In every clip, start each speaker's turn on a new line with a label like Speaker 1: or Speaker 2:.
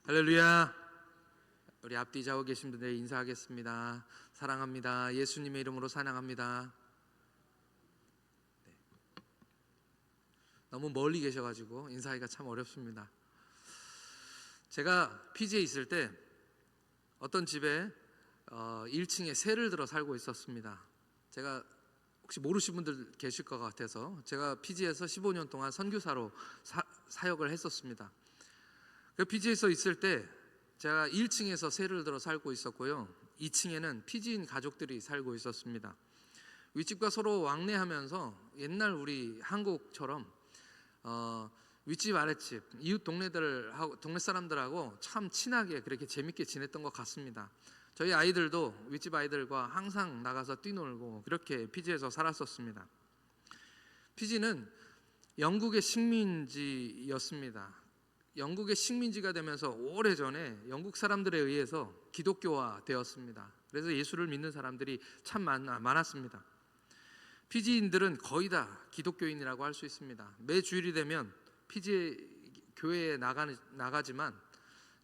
Speaker 1: 할렐루야. 우리 앞뒤 좌우 계신 분들 인사하겠습니다. 사랑합니다. 예수님의 이름으로 찬양합니다. 네. 너무 멀리 계셔가지고 인사하기가 참 어렵습니다. 제가 피지에 있을 때 어떤 집에 1층에 새를 들어 살고 있었습니다. 제가 혹시 모르시는 분들 계실 것 같아서 제가 피지에서 15년 동안 선교사로 사역을 했었습니다. 그 피지에서 있을 때 제가 1층에서 새를 들어 살고 있었고요, 2층에는 피지인 가족들이 살고 있었습니다. 윗집과 서로 왕래하면서 옛날 우리 한국처럼 윗집 아랫집 이웃 동네 사람들하고 참 친하게 그렇게 재밌게 지냈던 것 같습니다. 저희 아이들도 윗집 아이들과 항상 나가서 뛰놀고 그렇게 피지에서 살았었습니다. 피지는 영국의 식민지였습니다. 영국의 식민지가 되면서 오래전에 영국 사람들에 의해서 기독교화 되었습니다. 그래서 예수를 믿는 사람들이 참 많았습니다. 피지인들은 거의 다 기독교인이라고 할 수 있습니다. 매 주일이 되면 피지 교회에 나가지만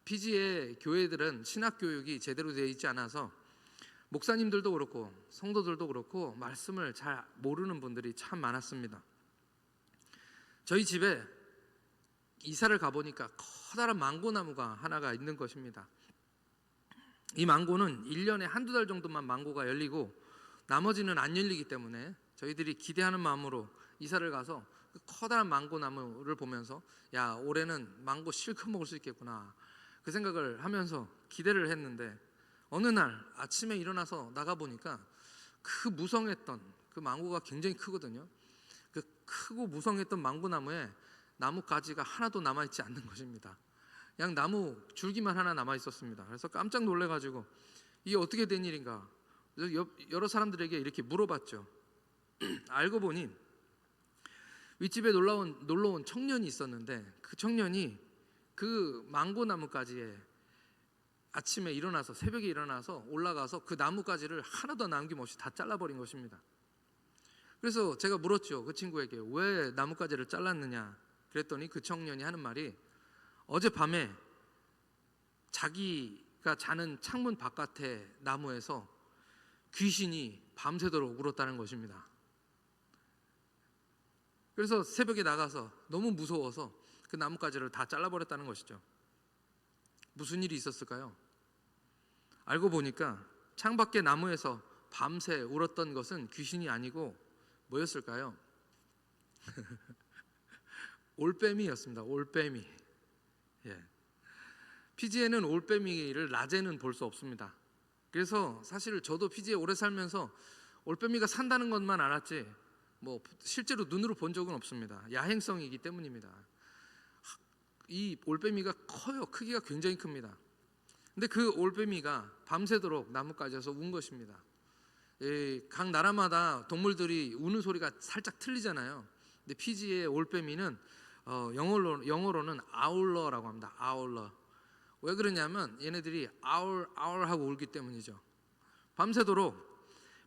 Speaker 1: 피지의 교회들은 신학 교육이 제대로 되어 있지 않아서 목사님들도 그렇고 성도들도 그렇고 말씀을 잘 모르는 분들이 참 많았습니다. 저희 집에 이사를 가보니까 커다란 망고나무가 하나가 있는 것입니다. 이 망고는 1년에 한두 달 정도만 망고가 열리고 나머지는 안 열리기 때문에 저희들이 기대하는 마음으로 이사를 가서 그 커다란 망고나무를 보면서 야, 올해는 망고 실컷 먹을 수 있겠구나, 그 생각을 하면서 기대를 했는데 어느 날 아침에 일어나서 나가보니까 그 무성했던 그 망고가 굉장히 크거든요. 그 크고 무성했던 망고나무에 나뭇가지가 하나도 남아있지 않는 것입니다. 그냥 나무 줄기만 하나 남아있었습니다. 그래서 깜짝 놀래가지고 이게 어떻게 된 일인가 여러 사람들에게 이렇게 물어봤죠. 알고 보니 윗집에 놀러온 청년이 있었는데 그 청년이 그 망고나무가지에 아침에 일어나서 새벽에 일어나서 올라가서 그 나뭇가지를 하나도 남김없이 다 잘라버린 것입니다. 그래서 제가 물었죠. 그 친구에게 왜 나뭇가지를 잘랐느냐 그랬더니 그 청년이 하는 말이 어젯밤에 자기가 자는 창문 바깥의 나무에서 귀신이 밤새도록 울었다는 것입니다. 그래서 새벽에 나가서 너무 무서워서 그 나뭇가지를 다 잘라버렸다는 것이죠. 무슨 일이 있었을까요? 알고 보니까 창밖의 나무에서 밤새 울었던 것은 귀신이 아니고 뭐였을까요? 올빼미였습니다. 올빼미. 예. 피지에는 올빼미를 낮에는 볼 수 없습니다. 그래서 사실 저도 피지에 오래 살면서 올빼미가 산다는 것만 알았지 뭐 실제로 눈으로 본 적은 없습니다. 야행성이기 때문입니다. 이 올빼미가 커요. 크기가 굉장히 큽니다. 근데 그 올빼미가 밤새도록 나뭇가지에서 운 것입니다. 각 나라마다 동물들이 우는 소리가 살짝 틀리잖아요. 근데 피지의 올빼미는 영어로는 아울러라고 합니다. 아울러. 왜 그러냐면 얘네들이 아울 하고 울기 때문이죠. 밤새도록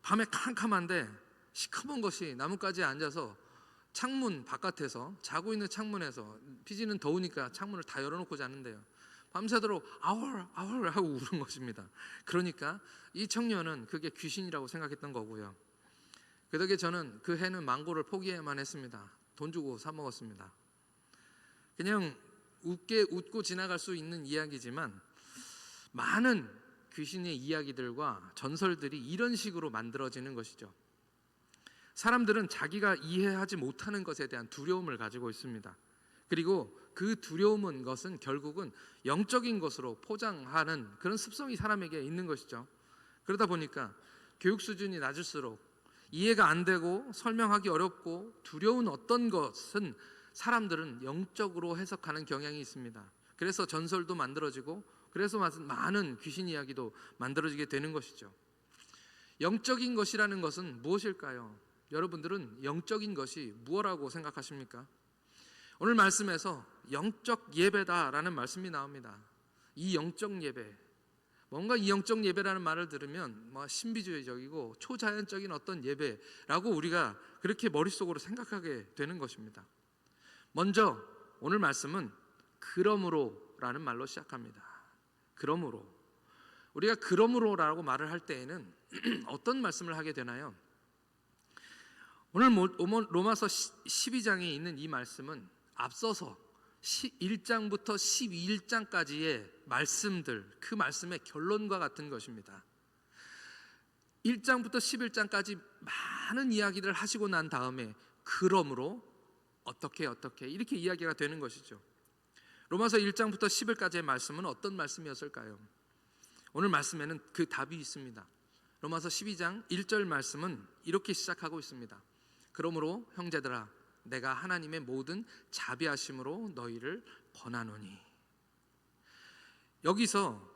Speaker 1: 밤에 캄캄한데 시커먼 것이 나뭇가지에 앉아서 창문 바깥에서 자고 있는 창문에서, 피지는 더우니까 창문을 다 열어놓고 자는데요, 밤새도록 아울 하고 우는 것입니다. 그러니까 이 청년은 그게 귀신이라고 생각했던 거고요. 그 덕에 저는 그 해는 망고를 포기해야만 했습니다. 돈 주고 사 먹었습니다. 그냥 웃고 지나갈 수 있는 이야기지만 많은 귀신의 이야기들과 전설들이 이런 식으로 만들어지는 것이죠. 사람들은 자기가 이해하지 못하는 것에 대한 두려움을 가지고 있습니다. 그리고 그 두려움은 것은 결국은 영적인 것으로 포장하는 그런 습성이 사람에게 있는 것이죠. 그러다 보니까 교육 수준이 낮을수록 이해가 안 되고 설명하기 어렵고 두려운 어떤 것은 사람들은 영적으로 해석하는 경향이 있습니다. 그래서 전설도 만들어지고 그래서 많은 귀신 이야기도 만들어지게 되는 것이죠. 영적인 것이라는 것은 무엇일까요? 여러분들은 영적인 것이 무엇이라고 생각하십니까? 오늘 말씀에서 영적 예배다라는 말씀이 나옵니다. 이 영적 예배, 뭔가 이 영적 예배라는 말을 들으면 신비주의적이고 초자연적인 어떤 예배라고 우리가 그렇게 머릿속으로 생각하게 되는 것입니다. 먼저 오늘 말씀은 그러므로 그러므로라는 말로 시작합니다. 그러므로. 우리가 그러므로라고 말을 할 때에는 어떤 말씀을 하게 되나요? 오늘 로마서 12장에 있는 이 말씀은 앞서서 1장부터 12장까지의 말씀들, 그 말씀의 결론과 같은 것입니다. 1장부터 11장까지 많은 이야기를 하시고 난 다음에 그러므로 어떻게 이렇게 이야기가 되는 것이죠. 로마서 1장부터 10일까지의 말씀은 어떤 말씀이었을까요? 오늘 말씀에는 그 답이 있습니다. 로마서 12장 1절 말씀은 이렇게 시작하고 있습니다. 그러므로 형제들아 내가 하나님의 모든 자비하심으로 너희를 권하노니. 여기서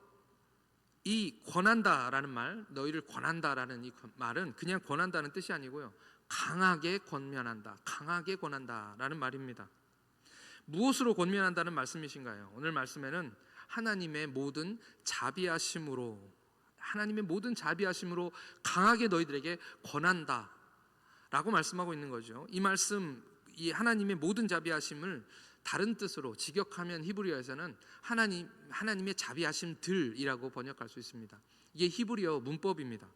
Speaker 1: 이 권한다라는 말, 너희를 권한다라는 이 말은 그냥 권한다는 뜻이 아니고요, 강하게 권면한다, 강하게 권한다라는 말입니다. 무엇으로 권면한다는 말씀이신가요? 오늘 말씀에는 하나님의 모든 자비하심으로, 하나님의 모든 자비하심으로 강하게 너희들에게 권한다라고 말씀하고 있는 거죠. 이 말씀, 이 하나님의 모든 자비하심을 다른 뜻으로 직역하면 히브리어에서는 하나님의 자비하심들이라고 번역할 수 있습니다. 이게 히브리어 문법입니다.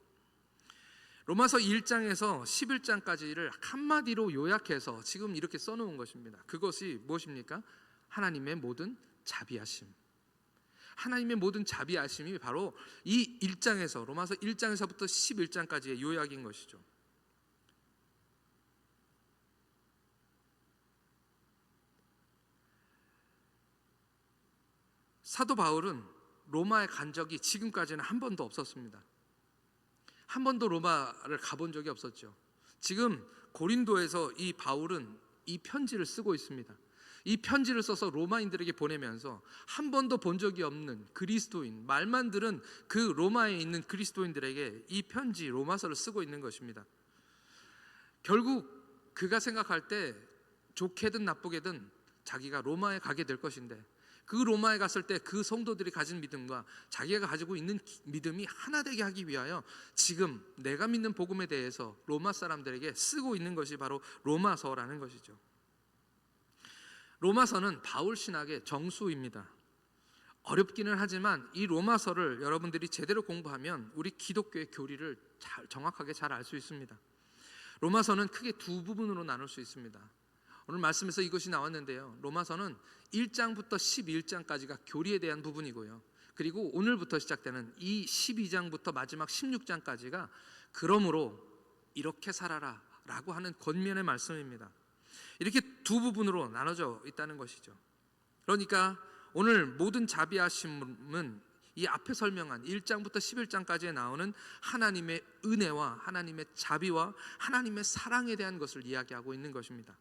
Speaker 1: 로마서 1장에서 11장까지를 한마디로 요약해서 지금 이렇게 써놓은 것입니다. 그것이 무엇입니까? 하나님의 모든 자비하심. 하나님의 모든 자비하심이 바로 이 1장에서, 로마서 1장에서부터 11장까지의 요약인 것이죠. 사도 바울은 로마에 간 적이 지금까지는 한 번도 없었습니다. 한 번도 로마를 가본 적이 없었죠. 지금 고린도에서 이 바울은 이 편지를 쓰고 있습니다. 이 편지를 써서 로마인들에게 보내면서 한 번도 본 적이 없는 그리스도인, 말만 들은 그 로마에 있는 그리스도인들에게 이 편지 로마서를 쓰고 있는 것입니다. 결국 그가 생각할 때 좋게든 나쁘게든 자기가 로마에 가게 될 것인데, 그 로마에 갔을 때 그 성도들이 가진 믿음과 자기가 가지고 있는 믿음이 하나 되게 하기 위하여 지금 내가 믿는 복음에 대해서 로마 사람들에게 쓰고 있는 것이 바로 로마서라는 것이죠. 로마서는 바울 신학의 정수입니다. 어렵기는 하지만 이 로마서를 여러분들이 제대로 공부하면 우리 기독교의 교리를 정확하게 잘 알 수 있습니다. 로마서는 크게 두 부분으로 나눌 수 있습니다. 오늘 말씀에서 이것이 나왔는데요, 로마서는 1장부터 11장까지가 교리에 대한 부분이고요, 그리고 오늘부터 시작되는 이 12장부터 마지막 16장까지가 그러므로 이렇게 살아라 라고 하는 권면의 말씀입니다. 이렇게 두 부분으로 나눠져 있다는 것이죠. 그러니까 오늘 모든 자비하심은 이 앞에 설명한 1장부터 11장까지에 나오는 하나님의 은혜와 하나님의 자비와 하나님의 사랑에 대한 것을 이야기하고 있는 것입니다.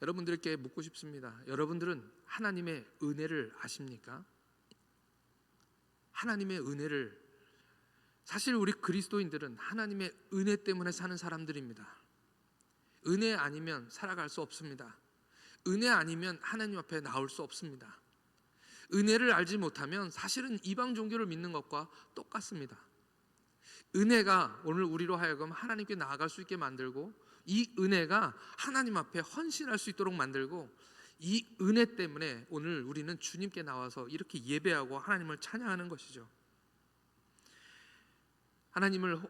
Speaker 1: 여러분들께 묻고 싶습니다. 여러분들은 하나님의 은혜를 아십니까? 하나님의 은혜를, 사실 우리 그리스도인들은 하나님의 은혜 때문에 사는 사람들입니다. 은혜 아니면 살아갈 수 없습니다. 은혜 아니면 하나님 앞에 나올 수 없습니다. 은혜를 알지 못하면 사실은 이방 종교를 믿는 것과 똑같습니다. 은혜가 오늘 우리로 하여금 하나님께 나아갈 수 있게 만들고, 이 은혜가 하나님 앞에 헌신할 수 있도록 만들고, 이 은혜 때문에 오늘 우리는 주님께 나와서 이렇게 예배하고 하나님을 찬양하는 것이죠. 하나님을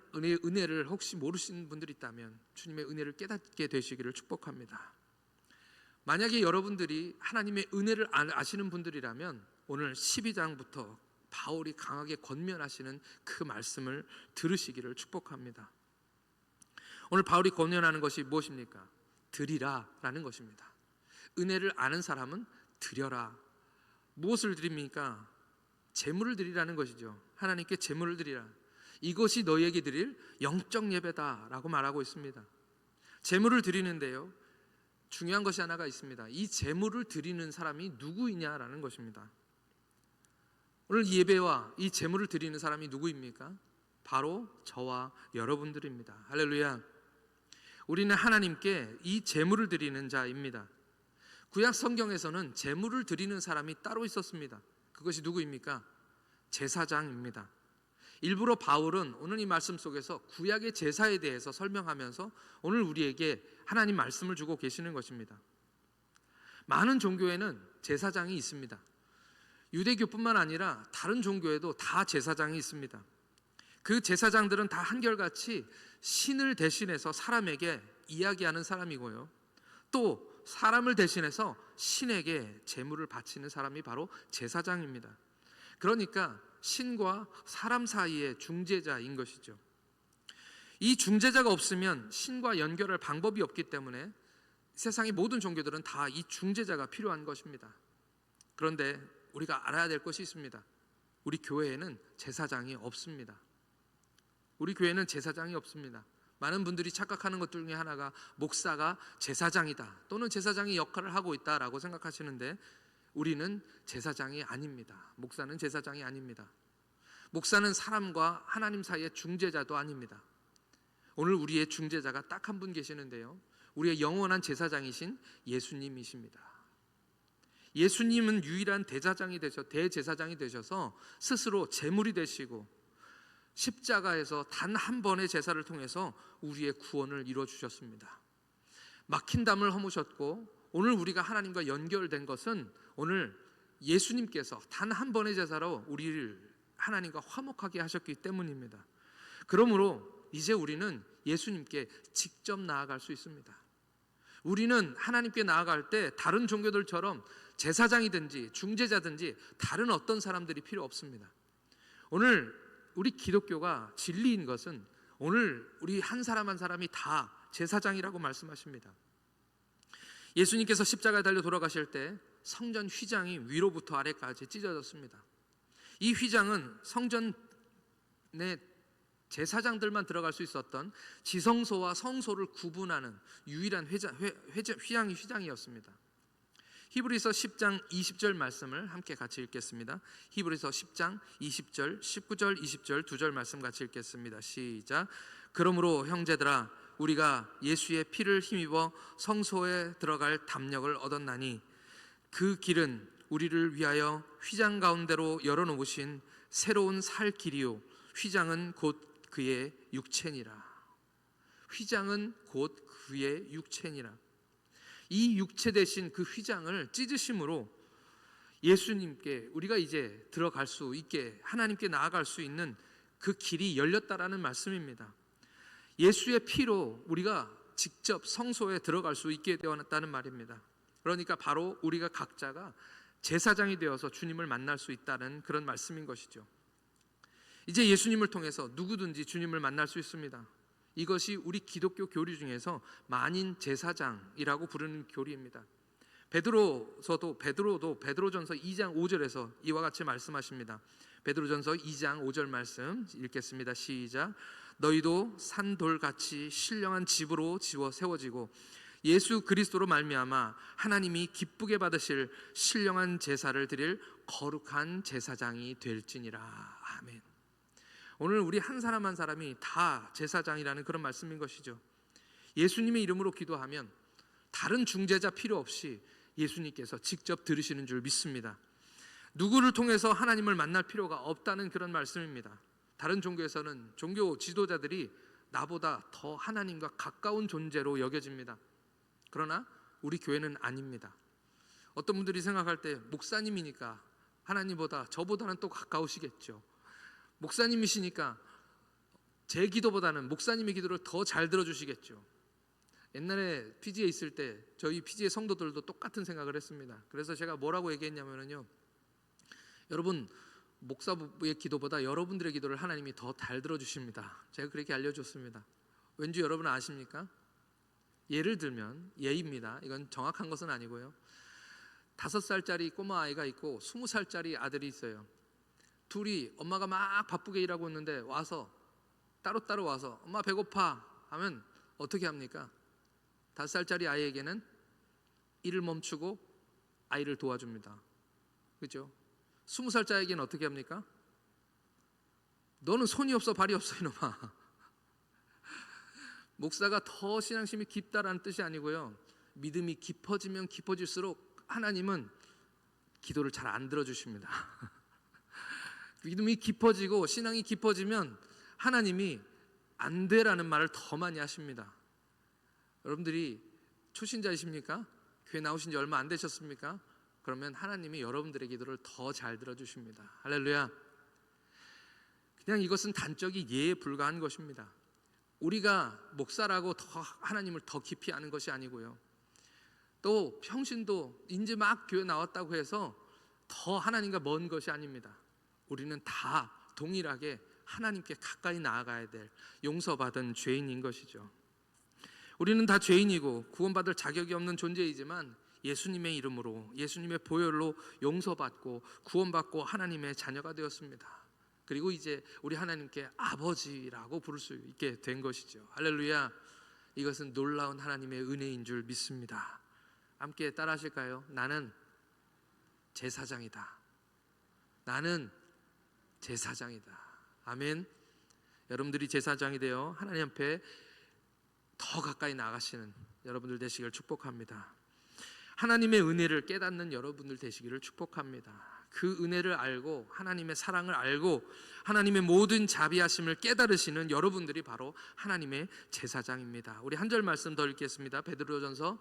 Speaker 1: 은혜를 혹시 모르시는 분들이 있다면 주님의 은혜를 깨닫게 되시기를 축복합니다. 만약에 여러분들이 하나님의 은혜를 아시는 분들이라면 오늘 12장부터 바울이 강하게 권면하시는 그 말씀을 들으시기를 축복합니다. 오늘 바울이 권면하는 것이 무엇입니까? 드리라 라는 것입니다. 은혜를 아는 사람은 드려라. 무엇을 드립니까? 제물을 드리라는 것이죠. 하나님께 제물을 드리라. 이것이 너희에게 드릴 영적 예배다 라고 말하고 있습니다. 제물을 드리는데요, 중요한 것이 하나가 있습니다. 이 제물을 드리는 사람이 누구이냐라는 것입니다. 오늘 예배와 이 제물을 드리는 사람이 누구입니까? 바로 저와 여러분들입니다. 할렐루야. 우리는 하나님께 이 제물을 드리는 자입니다. 구약 성경에서는 제물을 드리는 사람이 따로 있었습니다. 그것이 누구입니까? 제사장입니다. 일부러 바울은 오늘 이 말씀 속에서 구약의 제사에 대해서 설명하면서 오늘 우리에게 하나님 말씀을 주고 계시는 것입니다. 많은 종교에는 제사장이 있습니다. 유대교뿐만 아니라 다른 종교에도 다 제사장이 있습니다. 그 제사장들은 다 한결같이 신을 대신해서 사람에게 이야기하는 사람이고요, 또 사람을 대신해서 신에게 제물을 바치는 사람이 바로 제사장입니다. 그러니까 신과 사람 사이의 중재자인 것이죠. 이 중재자가 없으면 신과 연결할 방법이 없기 때문에 세상의 모든 종교들은 다 이 중재자가 필요한 것입니다. 그런데 우리가 알아야 될 것이 있습니다. 우리 교회에는 제사장이 없습니다. 우리 교회는 제사장이 없습니다. 많은 분들이 착각하는 것 중에 하나가 목사가 제사장이다, 또는 제사장이 역할을 하고 있다라고 생각하시는데, 우리는 제사장이 아닙니다. 목사는 제사장이 아닙니다. 목사는 사람과 하나님 사이의 중재자도 아닙니다. 오늘 우리의 중재자가 딱 한 분 계시는데요, 우리의 영원한 제사장이신 예수님이십니다. 예수님은 유일한 대제사장이 되셔서 스스로 제물이 되시고 십자가에서 단 한 번의 제사를 통해서 우리의 구원을 이루어 주셨습니다. 막힌 담을 허무셨고, 오늘 우리가 하나님과 연결된 것은 오늘 예수님께서 단 한 번의 제사로 우리를 하나님과 화목하게 하셨기 때문입니다. 그러므로 이제 우리는 예수님께 직접 나아갈 수 있습니다. 우리는 하나님께 나아갈 때 다른 종교들처럼 제사장이든지 중재자든지 다른 어떤 사람들이 필요 없습니다. 오늘 우리 기독교가 진리인 것은 오늘 우리 한 사람 한 사람이 다 제사장이라고 말씀하십니다. 예수님께서 십자가에 달려 돌아가실 때 성전 휘장이 위로부터 아래까지 찢어졌습니다. 이 휘장은 성전 내 제사장들만 들어갈 수 있었던 지성소와 성소를 구분하는 유일한 휘장이었습니다. 히브리서 10장 20절 말씀을 함께 같이 읽겠습니다. 히브리서 10장 20절, 19절, 20절 두 절 말씀 같이 읽겠습니다. 시작. 그러므로 형제들아, 우리가 예수의 피를 힘입어 성소에 들어갈 담력을 얻었나니 그 길은 우리를 위하여 휘장 가운데로 열어놓으신 새로운 살 길이요, 휘장은 곧 그의 육체니라. 휘장은 곧 그의 육체니라. 이 육체 대신 그 휘장을 찢으심으로 예수님께 우리가 이제 들어갈 수 있게, 하나님께 나아갈 수 있는 그 길이 열렸다라는 말씀입니다. 예수의 피로 우리가 직접 성소에 들어갈 수 있게 되었다는 말입니다. 그러니까 바로 우리가 각자가 제사장이 되어서 주님을 만날 수 있다는 그런 말씀인 것이죠. 이제 예수님을 통해서 누구든지 주님을 만날 수 있습니다. 이것이 우리 기독교 교리 중에서 만인 제사장이라고 부르는 교리입니다. 베드로도 베드로전서 2장 5절에서 이와 같이 말씀하십니다. 베드로전서 2장 5절 말씀 읽겠습니다. 시작. 너희도 산돌같이 신령한 집으로 지어 세워지고 예수 그리스도로 말미암아 하나님이 기쁘게 받으실 신령한 제사를 드릴 거룩한 제사장이 될지니라. 아멘. 오늘 우리 한 사람 한 사람이 다 제사장이라는 그런 말씀인 것이죠. 예수님의 이름으로 기도하면 다른 중재자 필요 없이 예수님께서 직접 들으시는 줄 믿습니다. 누구를 통해서 하나님을 만날 필요가 없다는 그런 말씀입니다. 다른 종교에서는 종교 지도자들이 나보다 더 하나님과 가까운 존재로 여겨집니다. 그러나 우리 교회는 아닙니다. 어떤 분들이 생각할 때 목사님이니까 하나님보다 저보다는 또 가까우시겠죠. 목사님이시니까 제 기도보다는 목사님의 기도를 더 잘 들어주시겠죠. 옛날에 PG에 있을 때 저희 PG의 성도들도 똑같은 생각을 했습니다. 그래서 제가 뭐라고 얘기했냐면요, 여러분, 목사의 기도보다 여러분들의 기도를 하나님이 더 잘 들어주십니다. 제가 그렇게 알려줬습니다. 왠지 여러분 아십니까? 예를 들면, 예입니다. 이건 정확한 것은 아니고요, 5살짜리 꼬마 아이가 있고 20살짜리 아들이 있어요. 둘이 엄마가 막 바쁘게 일하고 있는데 와서 따로따로 와서 엄마 배고파 하면 어떻게 합니까? 5살짜리 아이에게는 일을 멈추고 아이를 도와줍니다. 그렇죠? 20살짜리에게는 어떻게 합니까? 너는 손이 없어 발이 없어 이놈아. 목사가 더 신앙심이 깊다라는 뜻이 아니고요, 믿음이 깊어지면 깊어질수록 하나님은 기도를 잘 안 들어주십니다. 믿음이 깊어지고 신앙이 깊어지면 하나님이 안 돼라는 말을 더 많이 하십니다. 여러분들이 초신자이십니까? 교회 나오신 지 얼마 안 되셨습니까? 그러면 하나님이 여러분들의 기도를 더 잘 들어주십니다. 할렐루야. 그냥 이것은 단적인 예에 불과한 것입니다. 우리가 목사라고 더 하나님을 더 깊이 아는 것이 아니고요, 또 평신도 이제 막 교회 나왔다고 해서 더 하나님과 먼 것이 아닙니다. 우리는 다 동일하게 하나님께 가까이 나아가야 될 용서받은 죄인인 것이죠. 우리는 다 죄인이고 구원받을 자격이 없는 존재이지만 예수님의 이름으로, 예수님의 보혈로 용서받고 구원받고 하나님의 자녀가 되었습니다. 그리고 이제 우리 하나님께 아버지라고 부를 수 있게 된 것이죠. 할렐루야. 이것은 놀라운 하나님의 은혜인 줄 믿습니다. 함께 따라 하실까요? 나는 제사장이다. 나는 제사장이다. 아멘. 여러분들이 제사장이 되어 하나님 앞에 더 가까이 나가시는 여러분들 되시기를 축복합니다. 하나님의 은혜를 깨닫는 여러분들 되시기를 축복합니다. 그 은혜를 알고 하나님의 사랑을 알고 하나님의 모든 자비하심을 깨달으시는 여러분들이 바로 하나님의 제사장입니다. 우리 한 절 말씀 더 읽겠습니다. 베드로전서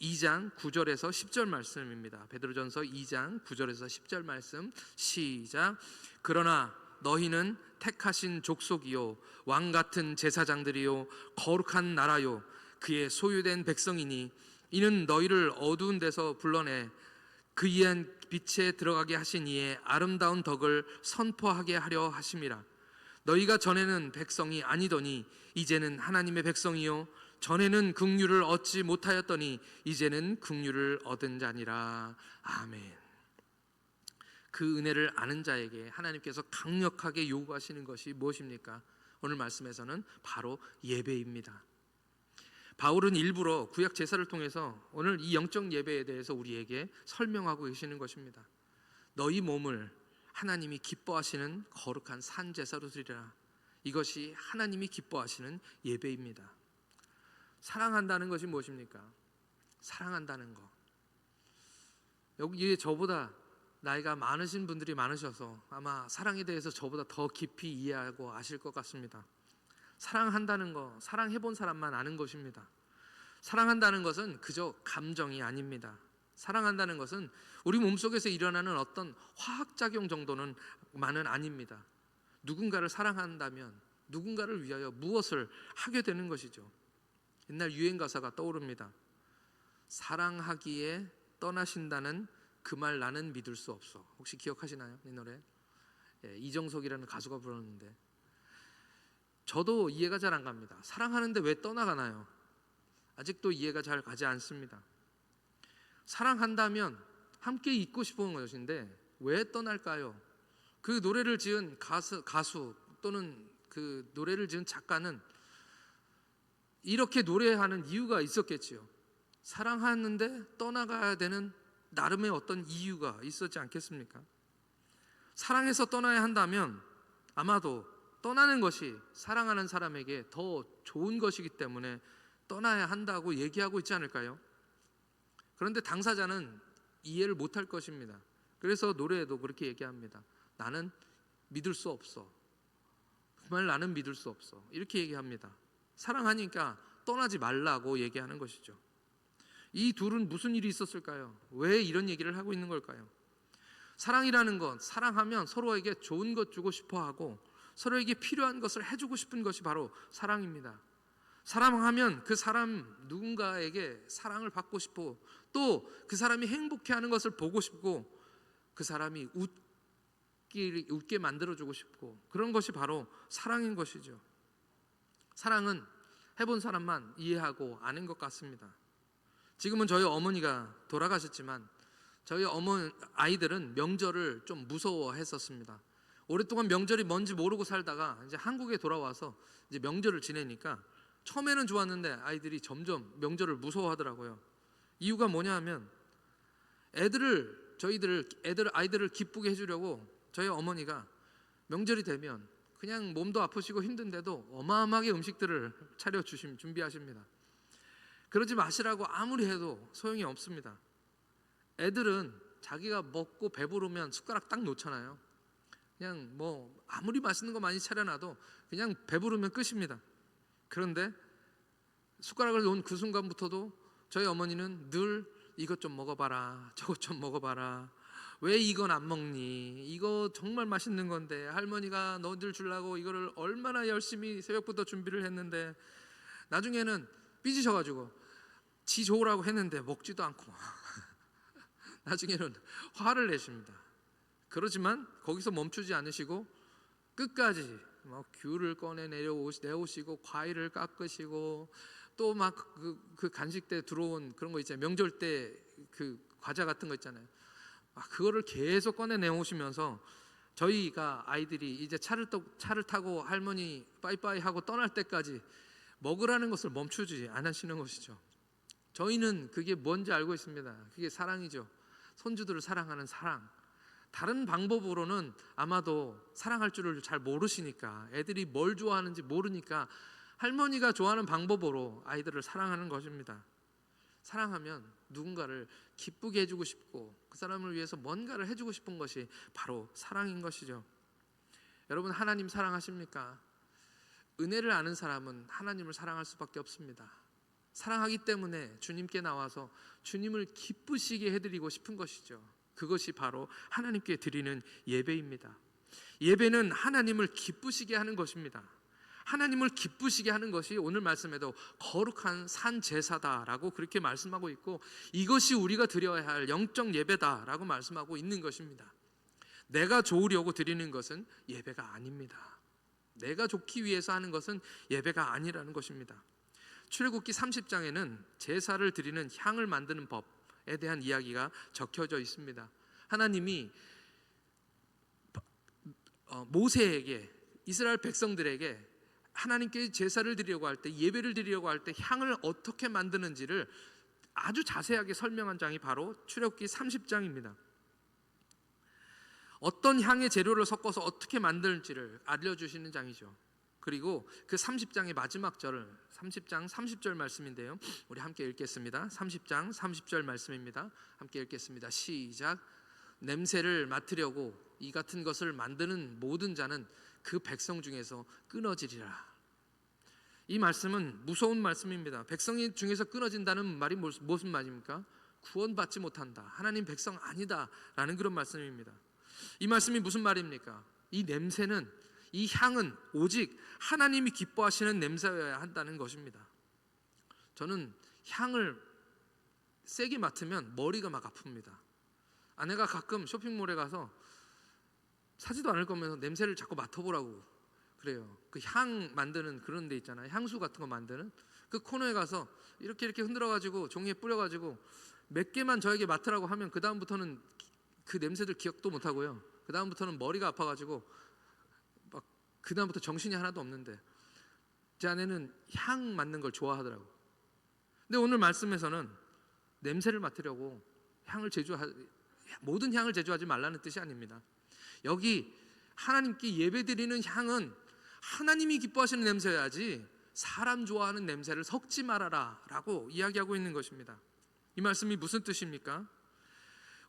Speaker 1: 2장 9절에서 10절 말씀입니다. 베드로전서 2장 9절에서 10절 말씀 시작. 그러나 너희는 택하신 족속이요 왕 같은 제사장들이요 거룩한 나라요 그의 소유된 백성이니 이는 너희를 어두운 데서 불러내 그 이한 빛에 들어가게 하신 이의 아름다운 덕을 선포하게 하려 하심이라. 너희가 전에는 백성이 아니더니 이제는 하나님의 백성이요 전에는 긍휼을 얻지 못하였더니 이제는 긍휼을 얻은 자니라. 아멘. 그 은혜를 아는 자에게 하나님께서 강력하게 요구하시는 것이 무엇입니까? 오늘 말씀에서는 바로 예배입니다. 바울은 일부러 구약 제사를 통해서 오늘 이 영적 예배에 대해서 우리에게 설명하고 계시는 것입니다. 너희 몸을 하나님이 기뻐하시는 거룩한 산 제사로 드리라. 이것이 하나님이 기뻐하시는 예배입니다. 사랑한다는 것이 무엇입니까? 사랑한다는 것. 여기에 저보다 나이가 많으신 분들이 많으셔서 아마 사랑에 대해서 저보다 더 깊이 이해하고 아실 것 같습니다. 사랑한다는 것, 사랑해본 사람만 아는 것입니다. 사랑한다는 것은 그저 감정이 아닙니다. 사랑한다는 것은 우리 몸속에서 일어나는 어떤 화학작용 정도는만은 아닙니다. 누군가를 사랑한다면 누군가를 위하여 무엇을 하게 되는 것이죠. 옛날 유행 가사가 떠오릅니다. 사랑하기에 떠나신다는 그 말 나는 믿을 수 없어. 혹시 기억하시나요? 이 노래? 이정석이라는 가수가 부르는데 저도 이해가 잘 안 갑니다. 사랑하는데 왜 떠나가나요? 아직도 이해가 잘 가지 않습니다. 사랑한다면 함께 있고 싶은 것인데 왜 떠날까요? 그 노래를 지은 가수 또는 그 노래를 지은 작가는 이렇게 노래하는 이유가 있었겠지요. 사랑하는데 떠나가야 되는 나름의 어떤 이유가 있었지 않겠습니까? 사랑해서 떠나야 한다면 아마도 떠나는 것이 사랑하는 사람에게 더 좋은 것이기 때문에 떠나야 한다고 얘기하고 있지 않을까요? 그런데 당사자는 이해를 못할 것입니다. 그래서 노래에도 그렇게 얘기합니다. 나는 믿을 수 없어. 정말 나는 믿을 수 없어. 이렇게 얘기합니다. 사랑하니까 떠나지 말라고 얘기하는 것이죠. 이 둘은 무슨 일이 있었을까요? 왜 이런 얘기를 하고 있는 걸까요? 사랑이라는 것, 사랑하면 서로에게 좋은 것 주고 싶어 하고 서로에게 필요한 것을 해주고 싶은 것이 바로 사랑입니다. 사랑하면 그 사람 누군가에게 사랑을 받고 싶고 또 그 사람이 행복해하는 것을 보고 싶고 그 사람이 웃게 만들어주고 싶고 그런 것이 바로 사랑인 것이죠. 사랑은 해본 사람만 이해하고 아는 것 같습니다. 지금은 저희 어머니가 돌아가셨지만 저희 아이들은 명절을 좀 무서워했었습니다. 오랫동안 명절이 뭔지 모르고 살다가 이제 한국에 돌아와서 이제 명절을 지내니까 처음에는 좋았는데 아이들이 점점 명절을 무서워하더라고요. 이유가 뭐냐 하면 아이들을 기쁘게 해주려고 저희 어머니가 명절이 되면 그냥 몸도 아프시고 힘든데도 어마어마하게 음식들을 준비하십니다. 그러지 마시라고 아무리 해도 소용이 없습니다. 애들은 자기가 먹고 배부르면 숟가락 딱 놓잖아요. 그냥 뭐 아무리 맛있는 거 많이 차려놔도 그냥 배부르면 끝입니다. 그런데 숟가락을 놓은 그 순간부터도 저희 어머니는 늘 이것 좀 먹어봐라, 저것 좀 먹어봐라. 왜 이건 안 먹니? 이거 정말 맛있는 건데 할머니가 너희들 주려고 이거를 얼마나 열심히 새벽부터 준비를 했는데 나중에는 삐지셔가지고 지 좋으라고 했는데 먹지도 않고 나중에는 화를 내십니다. 그렇지만 거기서 멈추지 않으시고 끝까지 막 귤을 꺼내 내오시고 과일을 깎으시고 또 막 그 간식 때 들어온 그런 거 있잖아요. 명절 때 그 과자 같은 거 있잖아요. 그거를 계속 꺼내 내오시면서 저희가 아이들이 이제 차를 타고 할머니 빠이빠이 하고 떠날 때까지 먹으라는 것을 멈추지 않으시는 것이죠. 저희는 그게 뭔지 알고 있습니다. 그게 사랑이죠. 손주들을 사랑하는 사랑. 다른 방법으로는 아마도 사랑할 줄을 잘 모르시니까, 애들이 뭘 좋아하는지 모르니까 할머니가 좋아하는 방법으로 아이들을 사랑하는 것입니다. 사랑하면 누군가를 기쁘게 해주고 싶고 그 사람을 위해서 뭔가를 해주고 싶은 것이 바로 사랑인 것이죠. 여러분, 하나님 사랑하십니까? 은혜를 아는 사람은 하나님을 사랑할 수밖에 없습니다. 사랑하기 때문에 주님께 나와서 주님을 기쁘시게 해드리고 싶은 것이죠. 그것이 바로 하나님께 드리는 예배입니다. 예배는 하나님을 기쁘시게 하는 것입니다. 하나님을 기쁘시게 하는 것이 오늘 말씀에도 거룩한 산 제사다라고 그렇게 말씀하고 있고, 이것이 우리가 드려야 할 영적 예배다라고 말씀하고 있는 것입니다. 내가 좋으려고 드리는 것은 예배가 아닙니다. 내가 좋기 위해서 하는 것은 예배가 아니라는 것입니다. 출애굽기 30장에는 제사를 드리는 향을 만드는 법에 대한 이야기가 적혀져 있습니다. 하나님이 모세에게, 이스라엘 백성들에게 하나님께 제사를 드리려고 할 때, 예배를 드리려고 할 때 향을 어떻게 만드는지를 아주 자세하게 설명한 장이 바로 출애굽기 30장입니다. 어떤 향의 재료를 섞어서 어떻게 만들지를 알려주시는 장이죠. 그리고 그 30장의 마지막 절을 30장 30절 말씀인데요, 우리 함께 읽겠습니다. 30장 30절 말씀입니다. 함께 읽겠습니다. 시작. 냄새를 맡으려고 이 같은 것을 만드는 모든 자는 그 백성 중에서 끊어지리라. 이 말씀은 무서운 말씀입니다. 백성이 중에서 끊어진다는 말이 무슨 말입니까? 구원받지 못한다, 하나님 백성 아니다 라는 그런 말씀입니다. 이 말씀이 무슨 말입니까? 이 냄새는, 이 향은 오직 하나님이 기뻐하시는 냄새여야 한다는 것입니다. 저는 향을 세게 맡으면 머리가 막 아픕니다. 아내가 가끔 쇼핑몰에 가서 사지도 않을 거면서 냄새를 자꾸 맡아보라고 그래요. 그 향 만드는 그런 데 있잖아요. 향수 같은 거 만드는 그 코너에 가서 이렇게 흔들어가지고 종이에 뿌려가지고 몇 개만 저에게 맡으라고 하면 그 다음부터는 그 냄새들 기억도 못하고요. 그 다음부터는 머리가 아파가지고 막 그 다음부터 정신이 하나도 없는데, 제 아내는 향 맡는 걸 좋아하더라고. 근데 오늘 말씀에서는 냄새를 맡으려고 모든 향을 제조하지 말라는 뜻이 아닙니다. 여기 하나님께 예배드리는 향은 하나님이 기뻐하시는 냄새여야지 사람 좋아하는 냄새를 섞지 말아라 라고 이야기하고 있는 것입니다. 이 말씀이 무슨 뜻입니까?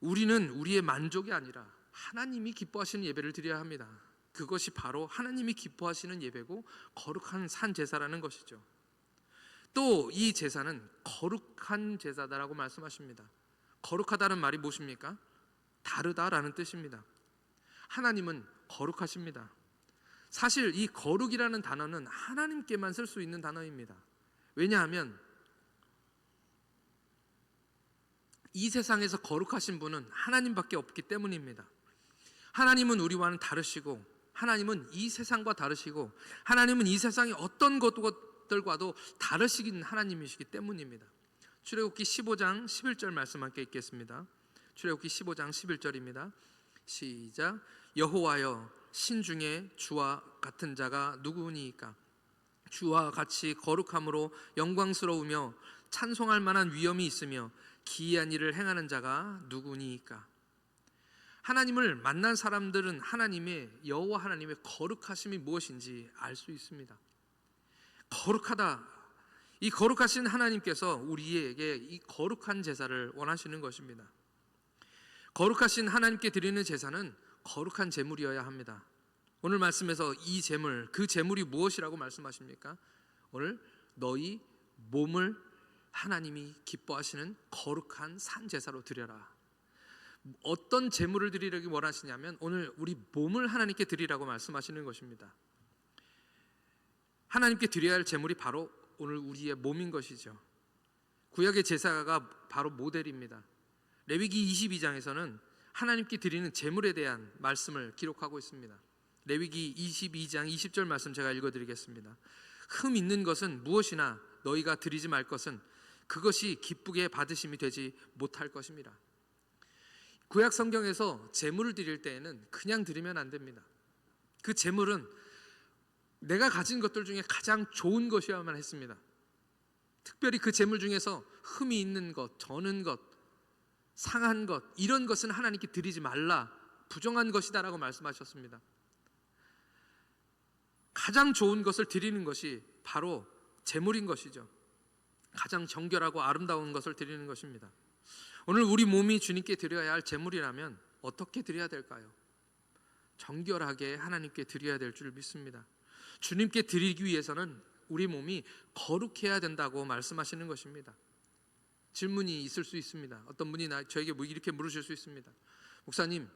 Speaker 1: 우리는 우리의 만족이 아니라 하나님이 기뻐하시는 예배를 드려야 합니다. 그것이 바로 하나님이 기뻐하시는 예배고 거룩한 산 제사라는 것이죠. 또 이 제사는 거룩한 제사다라고 말씀하십니다. 거룩하다는 말이 무엇입니까? 다르다라는 뜻입니다. 하나님은 거룩하십니다. 사실 이 거룩이라는 단어는 하나님께만 쓸 수 있는 단어입니다. 왜냐하면 이 세상에서 거룩하신 분은 하나님밖에 없기 때문입니다. 하나님은 우리와는 다르시고, 하나님은 이 세상과 다르시고, 하나님은 이 세상의 어떤 것들과도 다르시긴 하나님이시기 때문입니다. 출애굽기 15장 11절 말씀 함께 읽겠습니다. 출애굽기 15장 11절입니다. 시작. 여호와여, 신중에 주와 같은 자가 누구니이까? 주와 같이 거룩함으로 영광스러우며 찬송할 만한 위엄이 있으며 기이한 일을 행하는 자가 누구니이까? 하나님을 만난 사람들은 하나님의, 여호와 하나님의 거룩하심이 무엇인지 알 수 있습니다. 거룩하다, 이 거룩하신 하나님께서 우리에게 이 거룩한 제사를 원하시는 것입니다. 거룩하신 하나님께 드리는 제사는 거룩한 제물이어야 합니다. 오늘 말씀에서 이 제물, 그 제물이 무엇이라고 말씀하십니까? 오늘 너희 몸을 하나님이 기뻐하시는 거룩한 산 제사로 드려라. 어떤 제물을 드리려고 원하시냐면 오늘 우리 몸을 하나님께 드리라고 말씀하시는 것입니다. 하나님께 드려야 할 제물이 바로 오늘 우리의 몸인 것이죠. 구약의 제사가 바로 모델입니다. 레위기 22장에서는 하나님께 드리는 제물에 대한 말씀을 기록하고 있습니다. 레위기 22장 20절 말씀 제가 읽어드리겠습니다. 흠 있는 것은 무엇이나 너희가 드리지 말 것은 그것이 기쁘게 받으심이 되지 못할 것입니다. 구약 성경에서 제물을 드릴 때에는 그냥 드리면 안 됩니다. 그 제물은 내가 가진 것들 중에 가장 좋은 것이어야만 했습니다. 특별히 그 제물 중에서 흠이 있는 것, 저는 것, 상한 것, 이런 것은 하나님께 드리지 말라, 부정한 것이다라고 말씀하셨습니다. 가장 좋은 것을 드리는 것이 바로 제물인 것이죠. 가장 정결하고 아름다운 것을 드리는 것입니다. 오늘 우리 몸이 주님께 드려야 할 제물이라면 어떻게 드려야 될까요? 정결하게 하나님께 드려야 될 줄 믿습니다. 주님께 드리기 위해서는 우리 몸이 거룩해야 된다고 말씀하시는 것입니다. 질문이 있을 수 있습니다. 어떤 분이 저에게 이렇게 물으실 수 있습니다. 목사님,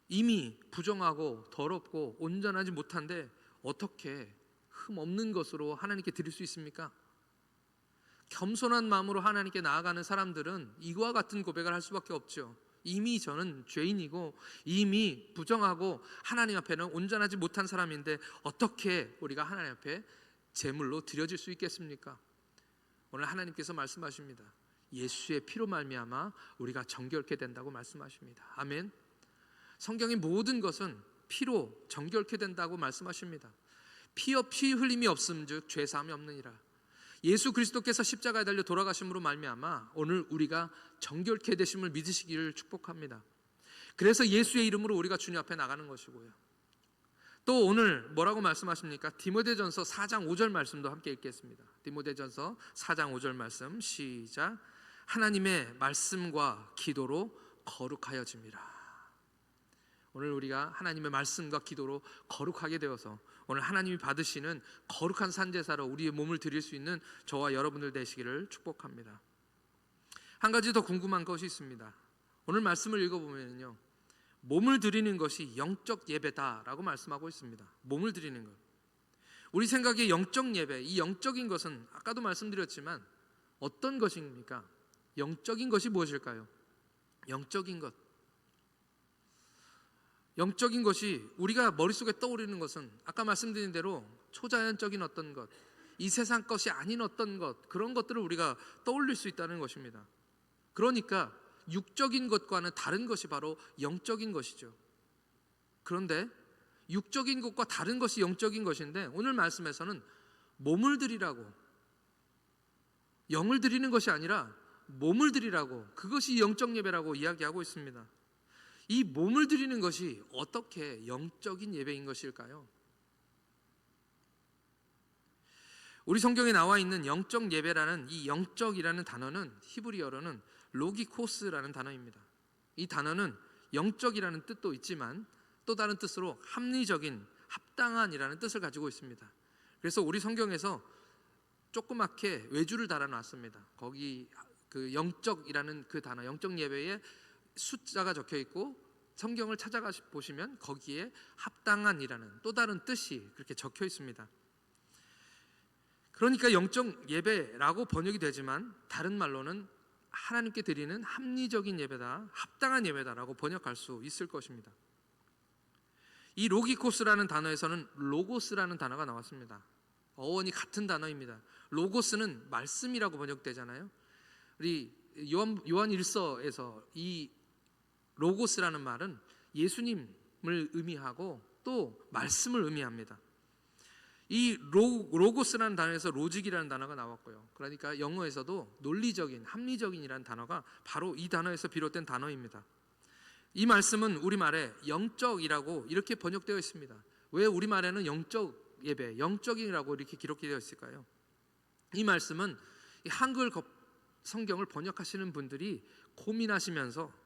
Speaker 1: 이미 부정하고 더럽고 온전하지 못한데 어떻게 흠 없는 것으로 하나님께 드릴 수 있습니까? 겸손한 마음으로 하나님께 나아가는 사람들은 이와 같은 고백을 할 수밖에 없죠. 이미 저는 죄인이고 이미 부정하고 하나님 앞에는 온전하지 못한 사람인데 어떻게 우리가 하나님 앞에 제물로 드려질 수 있겠습니까? 오늘 하나님께서 말씀하십니다. 예수의 피로 말미암아 우리가 정결케 된다고 말씀하십니다. 아멘. 성경의 모든 것은 피로 정결케 된다고 말씀하십니다. 피 흘림이 없음즉 죄 사함이 없느니라. 예수 그리스도께서 십자가에 달려 돌아가심으로 말미암아 오늘 우리가 정결케 되심을 믿으시기를 축복합니다. 그래서 예수의 이름으로 우리가 주님 앞에 나가는 것이고요. 또 오늘 뭐라고 말씀하십니까? 디모데전서 4장 5절 말씀도 함께 읽겠습니다. 디모데전서 4장 5절 말씀 시작. 하나님의 말씀과 기도로 거룩하여짐이라. 오늘 우리가 하나님의 말씀과 기도로 거룩하게 되어서 오늘 하나님이 받으시는 거룩한 산제사로 우리의 몸을 드릴 수 있는 저와 여러분들 되시기를 축복합니다. 한 가지 더 궁금한 것이 있습니다. 오늘 말씀을 읽어보면요, 몸을 드리는 것이 영적 예배다라고 말씀하고 있습니다. 몸을 드리는 것. 우리 생각에 영적 예배, 이 영적인 것은 아까도 말씀드렸지만 어떤 것입니까? 영적인 것이 무엇일까요? 영적인 것. 영적인 것이 우리가 머릿속에 떠오르는 것은 아까 말씀드린 대로 초자연적인 어떤 것, 이 세상 것이 아닌 어떤 것, 그런 것들을 우리가 떠올릴 수 있다는 것입니다. 그러니까 육적인 것과는 다른 것이 바로 영적인 것이죠. 그런데 육적인 것과 다른 것이 영적인 것인데 오늘 말씀에서는 몸을 드리라고, 영을 드리는 것이 아니라 몸을 드리라고, 그것이 영적 예배라고 이야기하고 있습니다. 이 몸을 드리는 것이 어떻게 영적인 예배인 것일까요? 우리 성경에 나와 있는 영적 예배라는 이 영적이라는 단어는 히브리어로는 로기코스라는 단어입니다. 이 단어는 영적이라는 뜻도 있지만 또 다른 뜻으로 합리적인, 합당한이라는 뜻을 가지고 있습니다. 그래서 우리 성경에서 조그맣게 외주를 달아놨습니다. 거기 그 영적이라는 그 단어, 영적 예배에 숫자가 적혀 있고 성경을 찾아가 보시면 거기에 합당한이라는 또 다른 뜻이 그렇게 적혀 있습니다. 그러니까 영적 예배라고 번역이 되지만 다른 말로는 하나님께 드리는 합리적인 예배다, 합당한 예배다라고 번역할 수 있을 것입니다. 이 로기코스라는 단어에서는 로고스라는 단어가 나왔습니다. 어원이 같은 단어입니다. 로고스는 말씀이라고 번역되잖아요. 우리 요한 1서에서 이 로고스라는 말은 예수님을 의미하고 또 말씀을 의미합니다. 이 로고스라는 단어에서 로직이라는 단어가 나왔고요. 그러니까 영어에서도 논리적인, 합리적인이라는 단어가 바로 이 단어에서 비롯된 단어입니다. 이 말씀은 우리말에 영적이라고 이렇게 번역되어 있습니다. 왜 우리말에는 영적 예배, 영적이라고 이렇게 기록되어 있을까요? 이 말씀은 이 한글 성경을 번역하시는 분들이 고민하시면서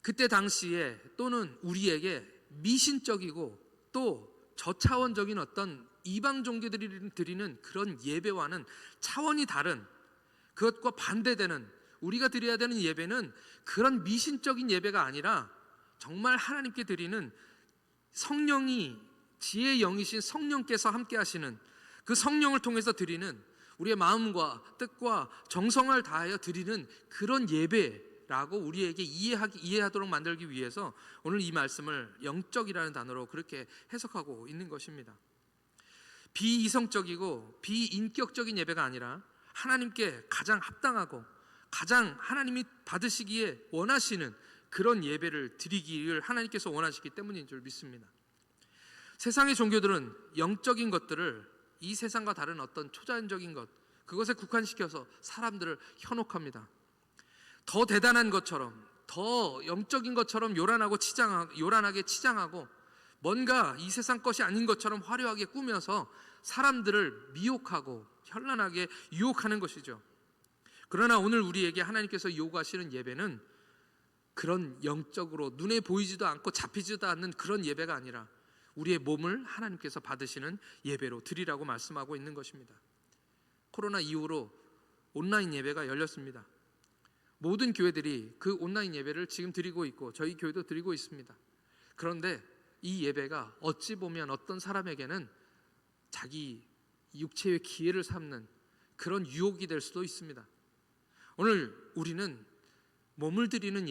Speaker 1: 그때 당시에 또는 우리에게 미신적이고 또 저차원적인 어떤 이방 종교들이 드리는 그런 예배와는 차원이 다른, 그것과 반대되는, 우리가 드려야 되는 예배는 그런 미신적인 예배가 아니라 정말 하나님께 드리는 성령이, 지혜의 영이신 성령께서 함께 하시는, 그 성령을 통해서 드리는, 우리의 마음과 뜻과 정성을 다하여 드리는 그런 예배라고 우리에게 이해하도록 만들기 위해서 오늘 이 말씀을 영적이라는 단어로 그렇게 해석하고 있는 것입니다. 비이성적이고 비인격적인 예배가 아니라 하나님께 가장 합당하고 가장 하나님이 받으시기에 원하시는 그런 예배를 드리기를 하나님께서 원하시기 때문인 줄 믿습니다. 세상의 종교들은 영적인 것들을 이 세상과 다른 어떤 초자연적인 것, 그것에 국한시켜서 사람들을 현혹합니다. 더 대단한 것처럼, 더 영적인 것처럼 요란하게 치장하고 뭔가 이 세상 것이 아닌 것처럼 화려하게 꾸며서 사람들을 미혹하고 현란하게 유혹하는 것이죠. 그러나 오늘 우리에게 하나님께서 요구하시는 예배는 그런 영적으로 눈에 보이지도 않고 잡히지도 않는 그런 예배가 아니라 우리의 몸을 하나님께서 받으시는 예배로 드리라고 말씀하고 있는 것입니다. 코로나 이후로 온라인 예배가 열렸습니다. 모든 교회들이 그 온라인 예배를 지금 드리고 있고 저희 교회도 드리고 있습니다. 그런데 이 예배가 어찌 보면 어떤 사람에게는 자기 육체의 기회를 삼는 그런 유혹이 될 수도 있습니다. 오늘 우리는 몸을 드리는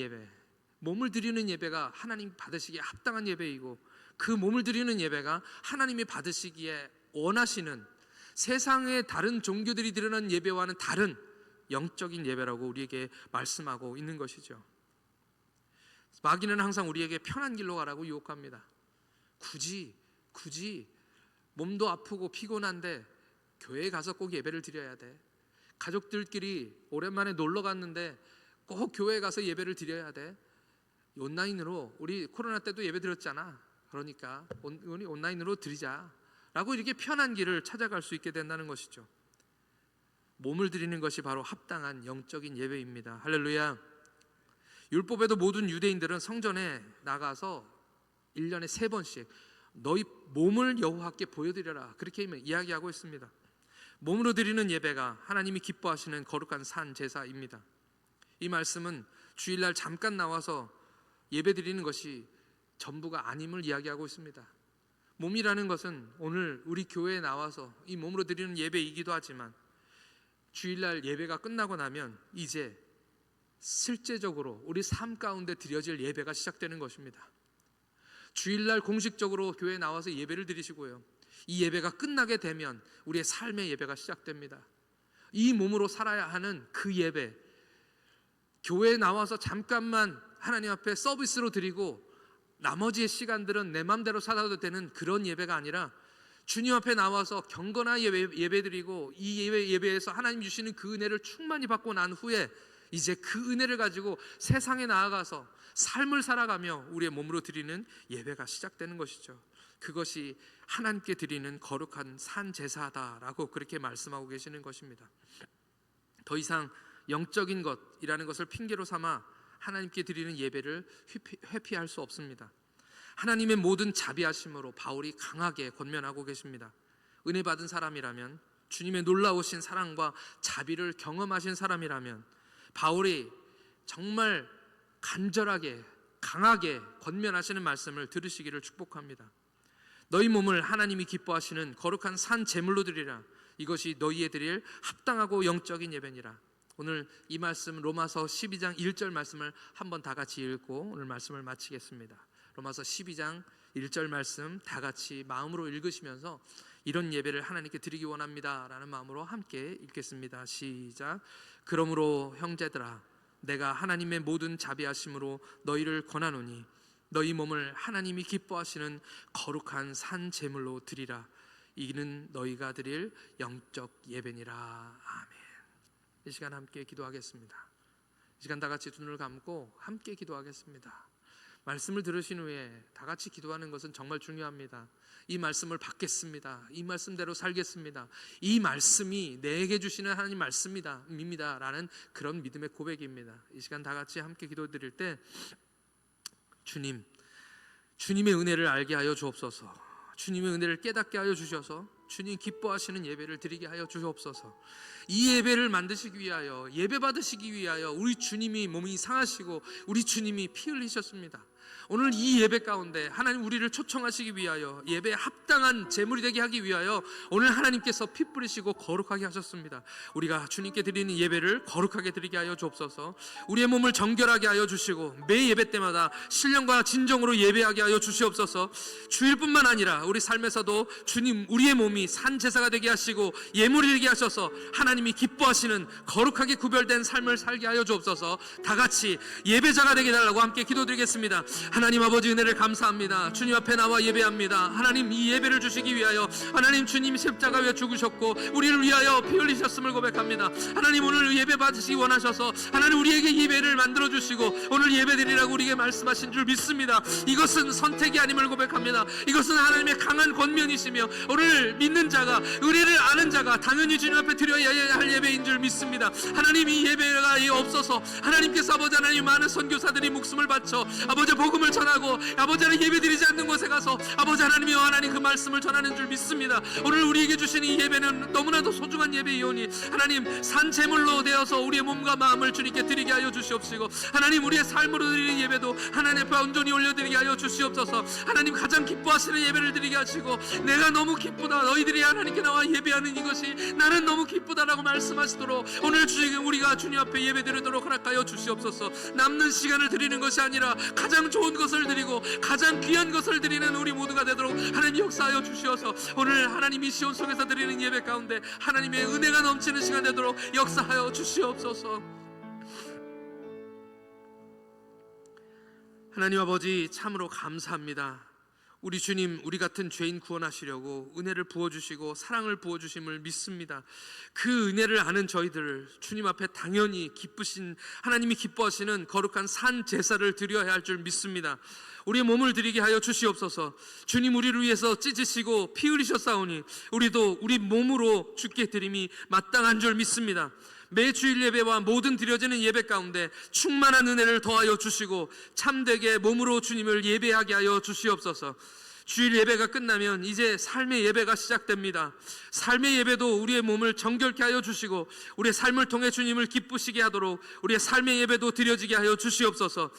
Speaker 1: 예배가 하나님 받으시기에 합당한 예배이고, 그 몸을 드리는 예배가 하나님이 받으시기에 원하시는, 세상의 다른 종교들이 드리는 예배와는 다른 영적인 예배라고 우리에게 말씀하고 있는 것이죠. 마귀는 항상 우리에게 편한 길로 가라고 유혹합니다. 굳이 몸도 아프고 피곤한데 교회에 가서 꼭 예배를 드려야 돼. 가족들끼리 오랜만에 놀러 갔는데 꼭 교회에 가서 예배를 드려야 돼. 온라인으로, 우리 코로나 때도 예배 드렸잖아. 그러니까 우리 온라인으로 드리자 라고 이렇게 편한 길을 찾아갈 수 있게 된다는 것이죠. 몸을 드리는 것이 바로 합당한 영적인 예배입니다. 할렐루야. 율법에도 모든 유대인들은 성전에 나가서 1년에 3번씩 너희 몸을 여호와께 보여드려라, 그렇게 이야기하고 있습니다. 몸으로 드리는 예배가 하나님이 기뻐하시는 거룩한 산 제사입니다. 이 말씀은 주일날 잠깐 나와서 예배 드리는 것이 전부가 아님을 이야기하고 있습니다. 몸이라는 것은 오늘 우리 교회에 나와서 이 몸으로 드리는 예배이기도 하지만 주일날 예배가 끝나고 나면 이제 실제적으로 우리 삶 가운데 드려질 예배가 시작되는 것입니다. 주일날 공식적으로 교회에 나와서 예배를 드리시고요, 이 예배가 끝나게 되면 우리의 삶의 예배가 시작됩니다. 이 몸으로 살아야 하는 그 예배, 교회에 나와서 잠깐만 하나님 앞에 서비스로 드리고 나머지의 시간들은 내 맘대로 살아도 되는 그런 예배가 아니라 주님 앞에 나와서 경건한 예배 드리고 이 예배에서 하나님 주시는 그 은혜를 충만히 받고 난 후에 이제 그 은혜를 가지고 세상에 나아가서 삶을 살아가며 우리의 몸으로 드리는 예배가 시작되는 것이죠. 그것이 하나님께 드리는 거룩한 산 제사다라고 그렇게 말씀하고 계시는 것입니다. 더 이상 영적인 것이라는 것을 핑계로 삼아 하나님께 드리는 예배를 회피할 수 없습니다. 하나님의 모든 자비하심으로 바울이 강하게 권면하고 계십니다. 은혜 받은 사람이라면, 주님의 놀라우신 사랑과 자비를 경험하신 사람이라면 바울이 정말 간절하게 강하게 권면하시는 말씀을 들으시기를 축복합니다. 너희 몸을 하나님이 기뻐하시는 거룩한 산 제물로 드리라. 이것이 너희에 드릴 합당하고 영적인 예배니라. 오늘 이 말씀 로마서 12장 1절 말씀을 한번 다 같이 읽고 오늘 말씀을 마치겠습니다. 로마서 12장 1절 말씀 다 같이 마음으로 읽으시면서 이런 예배를 하나님께 드리기 원합니다 라는 마음으로 함께 읽겠습니다. 시작. 그러므로 형제들아, 내가 하나님의 모든 자비하심으로 너희를 권하노니 너희 몸을 하나님이 기뻐하시는 거룩한 산 제물로 드리라. 이는 너희가 드릴 영적 예배니라. 아멘. 이 시간 함께 기도하겠습니다. 이 시간 다 같이 두 눈을 감고 함께 기도하겠습니다. 말씀을 들으신 후에 다 같이 기도하는 것은 정말 중요합니다. 이 말씀을 받겠습니다. 이 말씀대로 살겠습니다. 이 말씀이 내게 주시는 하나님 말씀입니다 라는 그런 믿음의 고백입니다. 이 시간 다 같이 함께 기도드릴 때 주님의 은혜를 알게 하여 주옵소서. 주님의 은혜를 깨닫게 하여 주셔서 주님 기뻐하시는 예배를 드리게 하여 주옵소서. 이 예배를 만드시기 위하여, 예배 받으시기 위하여 우리 주님이 몸이 상하시고 우리 주님이 피 흘리셨습니다. 오늘 이 예배 가운데 하나님 우리를 초청하시기 위하여, 예배에 합당한 제물이 되게 하기 위하여 오늘 하나님께서 피 뿌리시고 거룩하게 하셨습니다. 우리가 주님께 드리는 예배를 거룩하게 드리게 하여 주옵소서. 우리의 몸을 정결하게 하여 주시고 매 예배 때마다 신령과 진정으로 예배하게 하여 주시옵소서. 주일뿐만 아니라 우리 삶에서도 주님 우리의 몸이 산 제사가 되게 하시고 예물이 되게 하셔서 하나님이 기뻐하시는 거룩하게 구별된 삶을 살게 하여 주옵소서. 다 같이 예배자가 되게 달라고 함께 기도드리겠습니다. 하나님 아버지 은혜를 감사합니다. 주님 앞에 나와 예배합니다. 하나님 이 예배를 주시기 위하여 하나님 주님 십자가에 죽으셨고 우리를 위하여 피 흘리셨음을 고백합니다. 하나님 오늘 예배 받으시기 원하셔서 하나님 우리에게 예배를 만들어 주시고 오늘 예배 드리라고 우리에게 말씀하신 줄 믿습니다. 이것은 선택이 아님을 고백합니다. 이것은 하나님의 강한 권면이시며 오늘 믿는 자가, 의리를 아는 자가 당연히 주님 앞에 드려야 할 예배인 줄 믿습니다. 하나님 이 예배가 없어서 하나님께서 아버지 하나님 많은 선교사들이 목숨을 바쳐 아버지 복음을 전하고 아버지 하나님 예배드리지 않는 곳에 가서 아버지 하나님이여 하나님 그 말씀을 전하는 줄 믿습니다. 오늘 우리에게 주신 이 예배는 너무나도 소중한 예배이오니 하나님 산 제물로 되어서 우리의 몸과 마음을 주님께 드리게 하여 주시옵시고 하나님 우리의 삶으로 드리는 예배도 하나님 앞에 온전히 올려드리게 하여 주시옵소서. 하나님 가장 기뻐하시는 예배를 드리게 하시고 내가 너무 기쁘다, 너희들이 하나님께 나와 예배하는 이것이 나는 너무 기쁘다라고 말씀하시도록 오늘 지금 우리가 주님 앞에 예배 드리도록 허락하여 주시옵소서. 남는 시간을 드리는 것이 아니라 가장 좋은 것을 드리고 가장 귀한 것을 드리는 우리 모두가 되도록 하나님 역사하여 주시어서 오늘 하나님이 시온 속에서 드리는 예배 가운데 하나님의 은혜가 넘치는 시간 되도록 역사하여 주시옵소서. 하나님 아버지 참으로 감사합니다. 우리 주님 우리 같은 죄인 구원하시려고 은혜를 부어주시고 사랑을 부어주심을 믿습니다. 그 은혜를 아는 저희들 주님 앞에 당연히 기쁘신 하나님이 기뻐하시는 거룩한 산 제사를 드려야 할 줄 믿습니다. 우리의 몸을 드리게 하여 주시옵소서. 주님 우리를 위해서 찢으시고 피 흘리셨사오니 우리도 우리 몸으로 주께 드림이 마땅한 줄 믿습니다. 매 주일 예배와 모든 드려지는 예배 가운데 충만한 은혜를 더하여 주시고 참되게 몸으로 주님을 예배하게 하여 주시옵소서. 주일 예배가 끝나면 이제 삶의 예배가 시작됩니다. 삶의 예배도 우리의 몸을 정결케 하여 주시고 우리의 삶을 통해 주님을 기쁘시게 하도록 우리의 삶의 예배도 드려지게 하여 주시옵소서.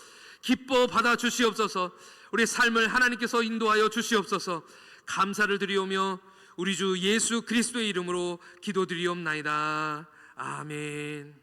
Speaker 1: 기뻐 받아 주시옵소서. 우리의 삶을 하나님께서 인도하여 주시옵소서. 감사를 드리오며 우리 주 예수 그리스도의 이름으로 기도드리옵나이다. 아멘.